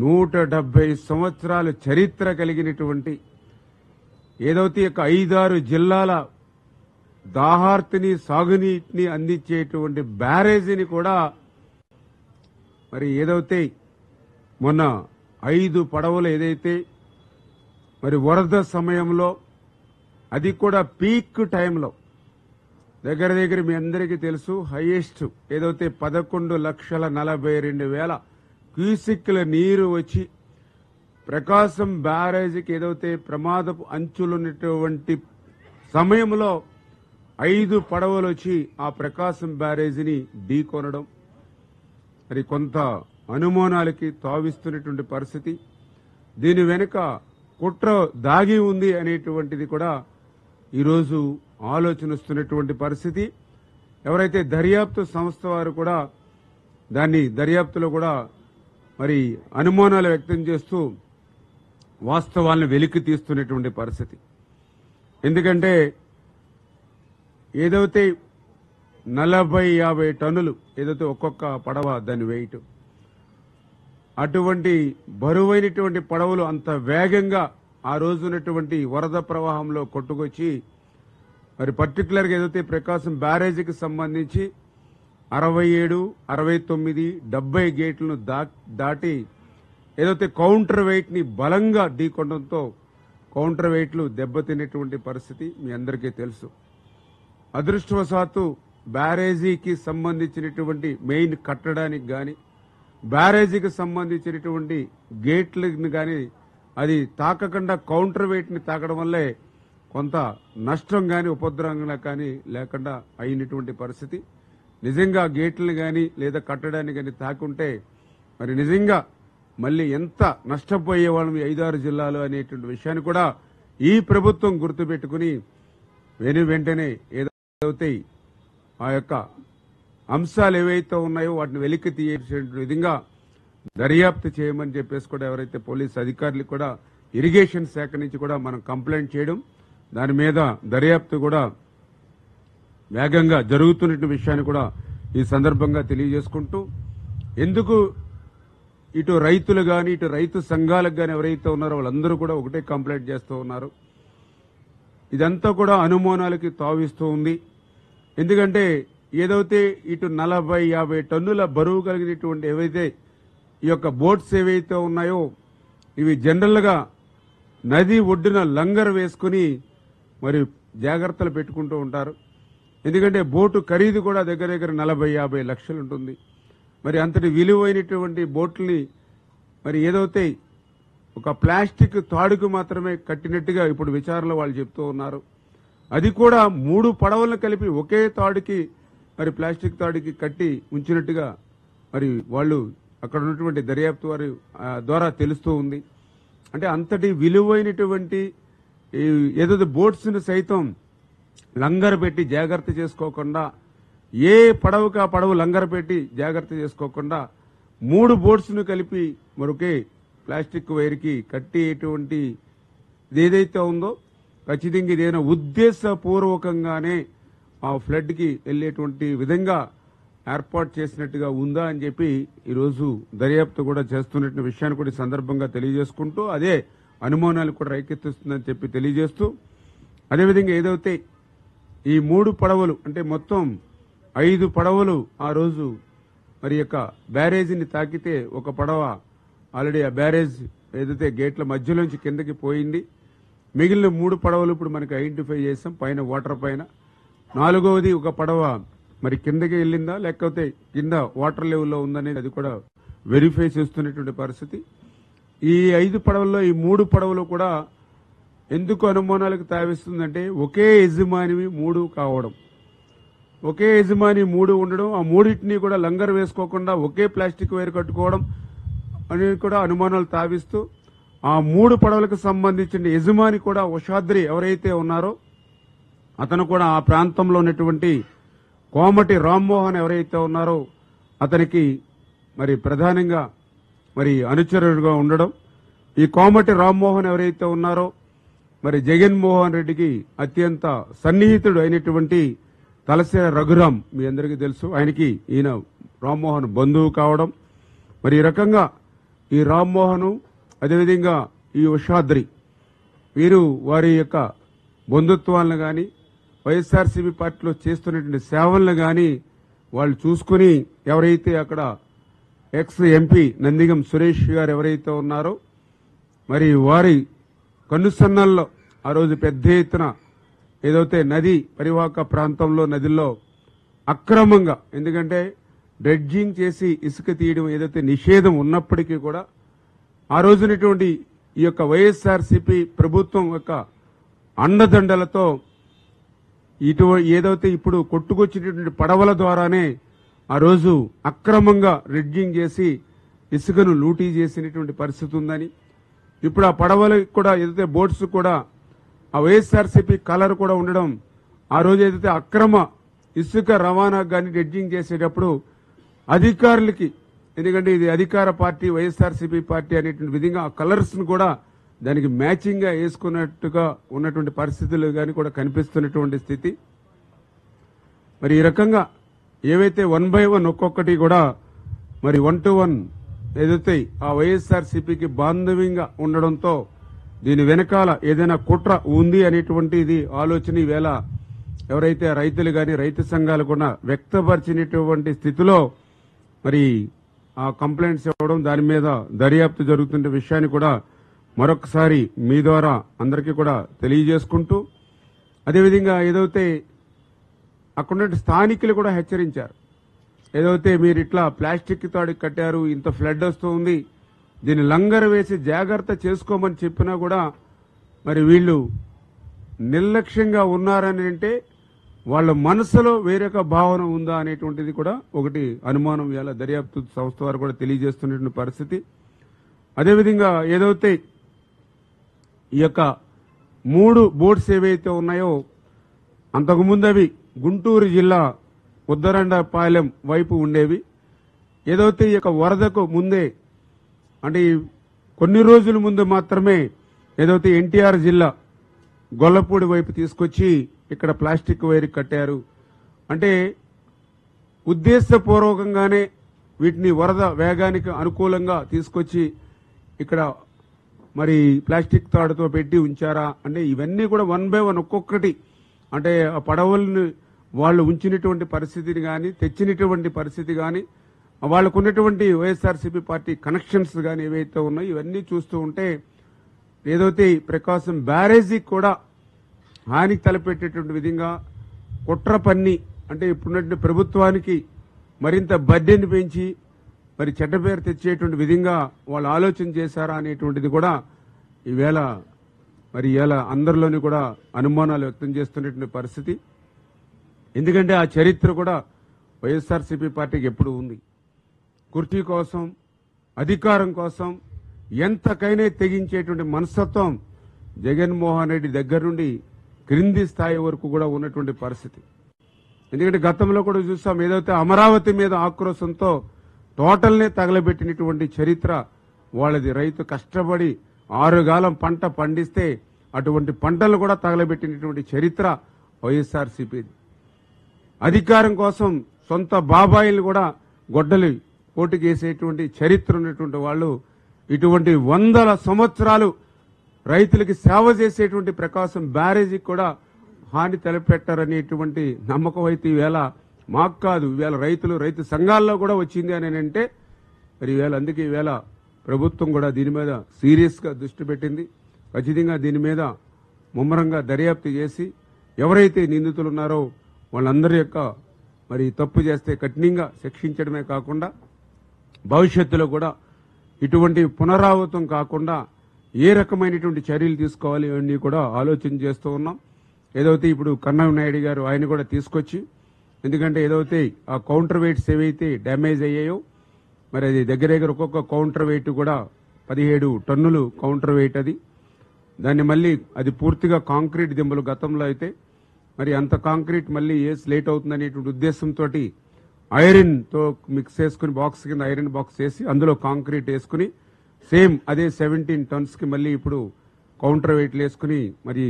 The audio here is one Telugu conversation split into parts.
170 సంవత్సరాల చరిత్ర కలిగినటువంటి ఏదైతే 5-6 జిల్లాల దాహార్తిని సాగునీటిని అందించేటువంటి బ్యారేజీని కూడా మరి ఏదైతే మొన్న 5 పడవలు ఏదైతే మరి వరద సమయంలో అది కూడా పీక్ టైంలో దగ్గర మీ అందరికీ తెలుసు హైయెస్ట్ ఏదైతే 11,42,000 క్యూసిక్ల నీరు వచ్చి ప్రకాశం బ్యారేజీకి ఏదైతే ప్రమాదపు అంచులున్నటువంటి సమయంలో 5 పడవలు వచ్చి ఆ ప్రకాశం బ్యారేజీని ఢీకొనడం మరి కొంత అనుమానాలకి తావిస్తున్నటువంటి పరిస్థితి. దీని వెనుక కుట్ర దాగి ఉంది అనేటువంటిది కూడా ఈరోజు ఆలోచన వస్తున్నటువంటి పరిస్థితి. ఎవరైతే దర్యాప్తు సంస్థ వారు కూడా దాన్ని దర్యాప్తులో కూడా మరి అనుమానాలు వ్యక్తం చేస్తూ వాస్తవాలను వెలికి తీస్తున్నటువంటి పరిస్థితి. ఎందుకంటే ఏదైతే 40-50 టన్నులు ఏదైతే ఒక్కొక్క పడవ దాని వెయిట్, అటువంటి బరువైనటువంటి పడవలు అంత వేగంగా ఆ రోజున్నటువంటి వరద ప్రవాహంలో కొట్టుకొచ్చి మరి పర్టికులర్గా ఏదైతే ప్రకాశం బ్యారేజీకి సంబంధించి 67, 69, 70 గేట్లను దాటి ఏదైతే కౌంటర్ వెయిట్ ని బలంగా ఢీకొనడంతో కౌంటర్ వెయిట్లు దెబ్బతినేటువంటి పరిస్థితి మీ అందరికీ తెలుసు. అదృష్టవశాత్తు బ్యారేజీకి సంబంధించినటువంటి మెయిన్ కట్టడానికి గాని బ్యారేజీకి సంబంధించినటువంటి గేట్లను గాని అది తాకకుండా కౌంటర్ వెయిట్ ని తాకడం వల్లే కొంత నష్టం గాని ఉపద్రవంగా కానీ లేకుండా అయినటువంటి పరిస్థితి. నిజంగా గేట్లను గాని లేదా కట్టడాన్ని గాని తాకుంటే మరి నిజంగా మళ్ళీ ఎంత నష్టపోయే వాళ్ళం 5-6 జిల్లాలు అనేటువంటి విషయాన్ని కూడా ఈ ప్రభుత్వం గుర్తుపెట్టుకుని వెంటనే ఏదైతే ఆ యొక్క అంశాలు ఏవైతే ఉన్నాయో వాటిని వెలికి తీసే విధంగా దర్యాప్తు చేయమని చెప్పేసి కూడా ఎవరైతే పోలీసు అధికారులు కూడా ఇరిగేషన్ శాఖ నుంచి కూడా మనం కంప్లైంట్ చేయడం, దాని మీద దర్యాప్తు కూడా వేగంగా జరుగుతున్న విషయాన్ని కూడా ఈ సందర్భంగా తెలియజేసుకుంటూ, ఎందుకు ఇటు రైతులు గాని ఇటు రైతు సంఘాలకు గాని ఎవరైతే ఉన్నారో వాళ్ళందరూ కూడా ఒకటే కంప్లైంట్ చేస్తూ ఉన్నారు. ఇదంతా కూడా అనుమానాలకి తావిస్తూ ఉంది. ఎందుకంటే ఏదైతే ఇటు 40-50 టన్నుల బరువు కలిగినటువంటి ఏవైతే ఈ యొక్క బోట్స్ ఏవైతే ఉన్నాయో ఇవి జనరల్ గా నది ఒడ్డున లంగర్ వేసుకుని మరి జాగ్రత్తలు పెట్టుకుంటూ ఉంటారు. ఎందుకంటే బోటు ఖరీదు కూడా దగ్గర 40-50 లక్షలు ఉంటుంది. మరి అంతటి విలువైనటువంటి బోట్లని మరి ఏదైతే ఒక ప్లాస్టిక్ తాడుకు మాత్రమే కట్టినట్టుగా ఇప్పుడు విచారణలో వాళ్ళు చెప్తూ ఉన్నారు. అది కూడా 3 పడవలను కలిపి ఒకే తాడుకి మరి ప్లాస్టిక్ తాడుకి కట్టి ఉంచినట్టుగా మరి వాళ్ళు అక్కడ ఉన్నటువంటి దర్యాప్తు వారి ద్వారా తెలుస్తూ ఉంది. అంటే అంతటి విలువైనటువంటి ఏదైతే బోట్స్ ను సైతం లంగర్ పెట్టి జాగ్రత్త చేసుకోకుండా, ఏ పడవకు ఆ పడవ లంగర్ పెట్టి జాగ్రత్త చేసుకోకుండా 3 బోట్స్ ను కలిపి మరొకే ప్లాస్టిక్ వైర్ కి కట్టేటువంటి ఏదైతే ఉందో ఖచ్చితంగా ఇదేనా ఉద్దేశపూర్వకంగానే ఆ ఫ్లడ్ కి వెళ్లేటువంటి విధంగా ఏర్పాటు చేసినట్టుగా ఉందా అని చెప్పి ఈరోజు దర్యాప్తు కూడా చేస్తున్న విషయాన్ని కూడా ఈ సందర్భంగా తెలియజేసుకుంటూ అదే అనుమానాలు కూడా రేకెత్తిస్తుందని చెప్పి తెలియజేస్తూ, అదేవిధంగా ఏదైతే ఈ 3 పడవలు అంటే మొత్తం 5 పడవలు ఆ రోజు మరి యొక్క బ్యారేజీని తాకితే ఒక పడవ ఆల్రెడీ ఆ బ్యారేజ్ ఏదైతే గేట్ల మధ్యలోంచి కిందకి పోయింది. మిగిలిన 3 పడవలు ఇప్పుడు మనకి ఐడెంటిఫై చేసాం పైన వాటర్ పైన. 4వది ఒక పడవ మరి కిందకి వెళ్ళిందా లేకపోతే కింద వాటర్ లెవెల్లో ఉందనేది అది కూడా వెరిఫై చేస్తున్నటువంటి పరిస్థితి. ఈ 5 పడవల్లో ఈ 3 పడవలు కూడా ఎందుకు అనుమానాలకు తావిస్తుందంటే ఒకే యజమానివి 3 కావడం, ఒకే యజమాని 3 ఉండడం, ఆ 3టిని కూడా లంగర్ వేసుకోకుండా ఒకే ప్లాస్టిక్ వైర్ కట్టుకోవడం అనేది కూడా అనుమానాలు తావిస్తూ ఆ 3 పడవలకు సంబంధించిన యజమాని కూడా ఉషాద్రి ఎవరైతే ఉన్నారో అతను కూడా ఆ ప్రాంతంలో ఉన్నటువంటి కోమటి రామ్మోహన్ ఎవరైతే ఉన్నారో అతనికి మరి ప్రధానంగా మరి అనుచరుడుగా ఉండడం, ఈ కోమటి రామ్మోహన్ ఎవరైతే ఉన్నారో మరి జగన్మోహన్ రెడ్డికి అత్యంత సన్నిహితుడు అయినటువంటి తలసేర రఘురాం మీ అందరికీ తెలుసు, ఆయనకి ఈయన రామ్మోహన్ బంధువు కావడం, మరి ఈ రకంగా ఈ రామ్మోహన్ అదేవిధంగా ఈ ఉషాద్రి వీరు వారి యొక్క బంధుత్వాలను కానీ వైఎస్ఆర్సీపీ పార్టీలో చేస్తున్నటువంటి సేవలను కానీ వాళ్ళు చూసుకుని ఎవరైతే అక్కడ ఎక్స్ ఎంపీ నందిగం సురేష్ గారు ఎవరైతే ఉన్నారో మరి వారి కన్నుసన్నల్లో ఆ రోజు పెద్ద ఎత్తున ఏదైతే నది పరివాహక ప్రాంతంలో నదిలో అక్రమంగా, ఎందుకంటే డ్రెడ్జింగ్ చేసి ఇసుక తీయడం ఏదైతే నిషేధం ఉన్నప్పటికీ కూడా ఆ రోజునటువంటి ఈ యొక్క వైఎస్ఆర్సీపీ ప్రభుత్వం యొక్క అండదండలతో ఏదైతే ఇప్పుడు కొట్టుకొచ్చినటువంటి పడవల ద్వారానే ఆ రోజు అక్రమంగా డ్రెడ్జింగ్ చేసి ఇసుకను లూటీ చేసినటువంటి పరిస్థితి ఉందని, ఇప్పుడు ఆ పడవలకు కూడా ఏదైతే బోట్స్ కూడా ఆ వైఎస్ఆర్సీపీ కలర్ కూడా ఉండడం, ఆ రోజు ఏదైతే అక్రమ ఇసుక రవాణా కానీ డ్రెడ్జింగ్ చేసేటప్పుడు అధికారులకి, ఎందుకంటే ఇది అధికార పార్టీ వైఎస్ఆర్సీపీ పార్టీ అనేటువంటి విధంగా ఆ కలర్స్ ను కూడా దానికి మ్యాచింగ్ గా వేసుకున్నట్టుగా ఉన్నటువంటి పరిస్థితులు కానీ కూడా కనిపిస్తున్నటువంటి స్థితి. మరి ఈ రకంగా ఏవైతే 1 by 1 ఒక్కొక్కటి కూడా మరి 1 to 1 ఏదైతే ఆ వైఎస్ఆర్సీపీకి బాంధవ్యంగా ఉండడంతో దీని వెనకాల ఏదైనా కుట్ర ఉంది అనేటువంటిది ఆలోచన ఈవేళ ఎవరైతే రైతులు కానీ రైతు సంఘాలు కూడా వ్యక్తపరిచినటువంటి స్థితిలో మరి ఆ కంప్లైంట్స్ ఇవ్వడం, దాని మీద దర్యాప్తు జరుగుతున్న విషయాన్ని కూడా మరొకసారి మీ ద్వారా అందరికీ కూడా తెలియజేసుకుంటూ, అదేవిధంగా ఏదైతే అక్కడ స్థానికులు కూడా హెచ్చరించారు, ఏదైతే మీరు ఇట్లా ప్లాస్టిక్ తాడు కట్టారు, ఇంత ఫ్లడ్ వస్తుంది, దీన్ని లంగర్ వేసి జాగ్రత్త చేసుకోమని చెప్పినా కూడా మరి వీళ్ళు నిర్లక్ష్యంగా ఉన్నారని అంటే వాళ్ళ మనసులో వేరొక భావన ఉందా అనేటువంటిది కూడా ఒకటి అనుమానం ఇవాళ దర్యాప్తు సంస్థ వారు కూడా తెలియజేస్తున్నటువంటి పరిస్థితి. అదేవిధంగా ఏదైతే ఈ యొక్క 3 బోట్స్ ఏవైతే ఉన్నాయో అంతకుముందు అవి గుంటూరు జిల్లా ఉద్దరండపాలెం వైపు ఉండేవి. ఏదైతే ఈ యొక్క వరదకు ముందే అంటే కొన్ని రోజుల ముందు మాత్రమే ఏదైతే ఎన్టీఆర్ జిల్లా గొల్లపూడి వైపు తీసుకొచ్చి ఇక్కడ ప్లాస్టిక్ వైర్ కట్టారు. అంటే ఉద్దేశపూర్వకంగానే వీటిని వరద వేగానికి అనుకూలంగా తీసుకొచ్చి ఇక్కడ మరి ప్లాస్టిక్ తాడుతో పెట్టి ఉంచారా అంటే ఇవన్నీ కూడా 1 by 1 ఒక్కొక్కటి, అంటే ఆ పడవలను వాళ్ళు ఉంచినటువంటి పరిస్థితిని కానీ తెచ్చినటువంటి పరిస్థితి కానీ వాళ్ళకు ఉన్నటువంటి వైఎస్ఆర్సీపీ పార్టీ కనెక్షన్స్ కానీ ఏవైతే ఉన్నాయో ఇవన్నీ చూస్తూ ఉంటే ఏదైతే ప్రకాశం బ్యారేజీకి కూడా హాని తలపెట్టేటువంటి విధంగా కుట్ర పన్ని, అంటే ఇప్పుడున్నటువంటి ప్రభుత్వానికి మరింత బడ్డెని పెంచి మరి చెడ్డ పేరు తెచ్చేటువంటి విధంగా వాళ్ళు ఆలోచన చేశారా అనేటువంటిది కూడా ఈవేళ మరి ఇవాళ అందరిలోని కూడా అనుమానాలు వ్యక్తం చేస్తున్నటువంటి పరిస్థితి. ఎందుకంటే ఆ చరిత్ర కూడా వైఎస్ఆర్సీపీ పార్టీకి ఎప్పుడు ఉంది. కుర్చీ కోసం, అధికారం కోసం ఎంతకైనా తెగించేటువంటి మనస్తత్వం జగన్మోహన్ రెడ్డి దగ్గర నుండి క్రింది స్థాయి వరకు కూడా ఉన్నటువంటి పరిస్థితి. ఎందుకంటే గతంలో కూడా చూసాం, ఏదైతే అమరావతి మీద ఆక్రోశంతో టోటల్నే తగలబెట్టినటువంటి చరిత్ర వాళ్ళది. రైతు కష్టపడి 6 కాలం పంట పండిస్తే అటువంటి పంటలు కూడా తగలబెట్టినటువంటి చరిత్ర వైఎస్ఆర్సీపీది. అధికారం కోసం సొంత బాబాయిలు కూడా గొడ్డలి పోటుకేసేటువంటి చరిత్ర ఉన్నటువంటి వాళ్ళు ఇటువంటి 100 సంవత్సరాలు రైతులకి సేవ చేసేటువంటి ప్రకాశం బ్యారేజీకి కూడా హాని తలపెట్టారనేటువంటి నమ్మకం అయితే ఈవేళ మాకు కాదు, ఈవేళ రైతు సంఘాల్లో కూడా వచ్చింది అని అంటే మరి ఈవేళ అందుకే ఈవేళ ప్రభుత్వం కూడా దీని మీద సీరియస్గా దృష్టి పెట్టింది. ఖచ్చితంగా దీని మీద ముమ్మరంగా దర్యాప్తు చేసి ఎవరైతే నిందితులు ఉన్నారో వాళ్ళందరి యొక్క మరి తప్పు చేస్తే కఠినంగా శిక్షించడమే కాకుండా భవిష్యత్తులో కూడా ఇటువంటి పునరావృతం కాకుండా ఏ రకమైనటువంటి చర్యలు తీసుకోవాలి ఇవన్నీ కూడా ఆలోచన చేస్తూ ఉన్నాం. ఏదైతే ఇప్పుడు కన్నమనాయుడు గారు ఆయన కూడా తీసుకొచ్చి, ఎందుకంటే ఏదైతే ఆ కౌంటర్ వెయిట్స్ ఏవైతే డ్యామేజ్ అయ్యాయో మరి అది దగ్గర ఒక్కొక్క కౌంటర్ వెయిట్ కూడా 17 టన్నులు కౌంటర్ వెయిట్ అది. దాన్ని మళ్ళీ అది పూర్తిగా కాంక్రీట్ దింబలు గతంలో అయితే మరి అంత కాంక్రీట్ మళ్ళీ వేసి లేట్ అవుతుందనేటువంటి ఉద్దేశంతో ఐరన్ తో మిక్స్ చేసుకుని బాక్స్ కింద ఐరన్ బాక్స్ వేసి అందులో కాంక్రీట్ వేసుకుని సేమ్ అదే 17 టన్స్ కి మళ్ళీ ఇప్పుడు కౌంటర్ వెయిట్లు వేసుకుని మరి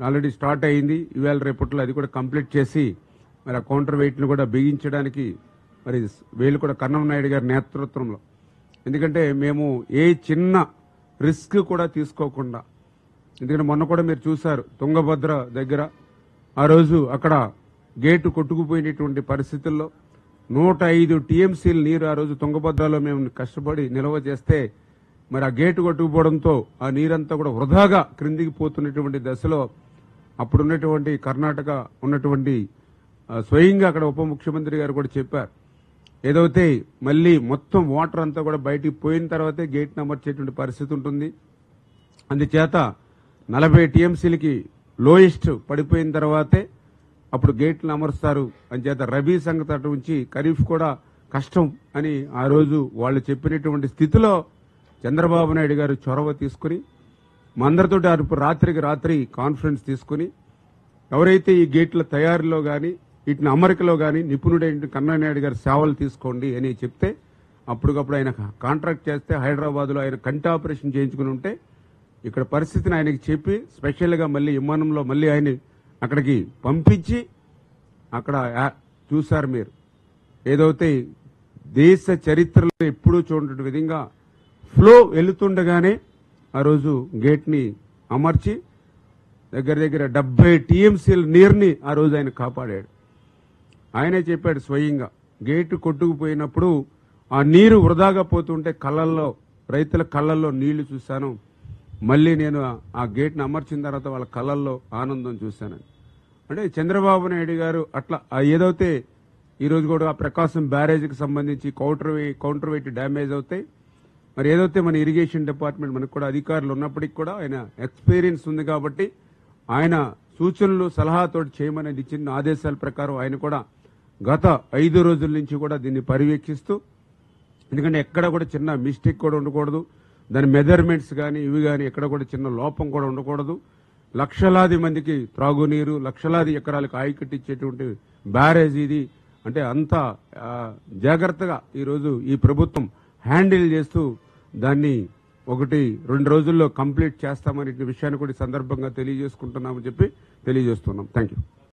ఆల్రెడీ స్టార్ట్ అయింది. ఇవాళ రేపట్లో అది కూడా కంప్లీట్ చేసి మరి ఆ కౌంటర్ వెయిట్ ను కూడా బిగించడానికి మరి వీళ్ళు కూడా కన్నమనాయుడు గారి నేతృత్వంలో ఎందుకంటే మేము ఏ చిన్న రిస్క్ కూడా తీసుకోకుండా, ఎందుకంటే మొన్న కూడా మీరు చూశారు తుంగభద్ర దగ్గర ఆ రోజు అక్కడ గేటు కొట్టుకుపోయినటువంటి పరిస్థితుల్లో 105 టీఎంసీల నీరు ఆ రోజు తుంగభద్రలో మేము కష్టపడి నిల్వ చేస్తే మరి ఆ గేటు కొట్టుకుపోవడంతో ఆ నీరంతా కూడా వృధాగా క్రిందికి పోతున్నటువంటి దశలో అప్పుడున్నటువంటి కర్ణాటక ఉన్నటువంటి స్వయంగా అక్కడ ఉప ముఖ్యమంత్రి గారు కూడా చెప్పారు, ఏదైతే మళ్ళీ మొత్తం వాటర్ అంతా కూడా బయటికి పోయిన తర్వాతే గేట్ను అమర్చేటువంటి పరిస్థితి ఉంటుంది. అందుచేత 40 టీఎంసీలకి లోయెస్ట్ పడిపోయిన తర్వాతే అప్పుడు గేట్లు అమరుస్తారు అని చేత రబీ సంగతి అటు నుంచి ఖరీఫ్ కూడా కష్టం అని ఆ రోజు వాళ్ళు చెప్పినటువంటి స్థితిలో చంద్రబాబు నాయుడు గారు చొరవ తీసుకుని మా అందరితోటి రాత్రికి రాత్రి కాన్ఫరెన్స్ తీసుకుని ఎవరైతే ఈ గేట్ల తయారీలో కానీ వీటిని అమరికలో కానీ నిపుణుడైన కన్నానాయుడు గారి సేవలు తీసుకోండి అని చెప్తే అప్పటికప్పుడు ఆయన కాంట్రాక్ట్ చేస్తే హైదరాబాద్లో ఆయన కంటి ఆపరేషన్ చేయించుకుని ఉంటే ఇక్కడ పరిస్థితిని ఆయనకి చెప్పి స్పెషల్గా మళ్ళీ విమానంలో మళ్ళీ ఆయన అక్కడికి పంపించి అక్కడ చూశారు మీరు, ఏదైతే దేశ చరిత్రలో ఎప్పుడూ చూడని విధంగా ఫ్లో వెళుతుండగానే ఆ రోజు గేట్ని అమర్చి దగ్గర దగ్గర 70 టీఎంసీల నీరుని ఆ రోజు ఆయన కాపాడాడు. ఆయనే చెప్పాడు స్వయంగా, గేటు కొట్టుకుపోయినప్పుడు ఆ నీరు వృధాగా పోతుంటే కళ్ళల్లో రైతుల కళ్ళల్లో నీళ్లు చూశాను, మళ్ళీ నేను ఆ గేట్ని అమర్చిన తర్వాత వాళ్ళ కళ్ళల్లో ఆనందం చూశాను. అంటే చంద్రబాబు నాయుడు గారు అట్లా ఏదైతే ఈరోజు కూడా ప్రకాశం బ్యారేజ్కి సంబంధించి కౌంటర్ వెయిట్ డ్యామేజ్ అవుతాయి, మరి ఏదైతే మన ఇరిగేషన్ డిపార్ట్మెంట్ మనకు కూడా అధికారులు ఉన్నప్పటికీ కూడా ఆయన ఎక్స్పీరియన్స్ ఉంది కాబట్టి ఆయన సూచనలు సలహాతోటి చేయమని ఇచ్చిన ఆదేశాల ప్రకారం ఆయన కూడా గత 5 రోజుల నుంచి కూడా దీన్ని పర్యవేక్షిస్తూ, ఎందుకంటే ఎక్కడ కూడా చిన్న మిస్టేక్ కూడా ఉండకూడదు, దాని మెజర్మెంట్స్ కానీ ఇవి కానీ ఎక్కడ కూడా చిన్న లోపం కూడా ఉండకూడదు, లక్షలాది మందికి త్రాగునీరు లక్షలాది ఎకరాలకు ఆయకట్టించేటువంటి బ్యారేజ్ ఇది అంటే అంత జాగ్రత్తగా ఈరోజు ఈ ప్రభుత్వం హ్యాండిల్ చేస్తూ దాన్ని 1-2 రోజుల్లో కంప్లీట్ చేస్తామనే విషయాన్ని కూడా ఈ సందర్భంగా తెలియజేసుకుంటున్నామని చెప్పి తెలియజేస్తున్నాం. Thank you.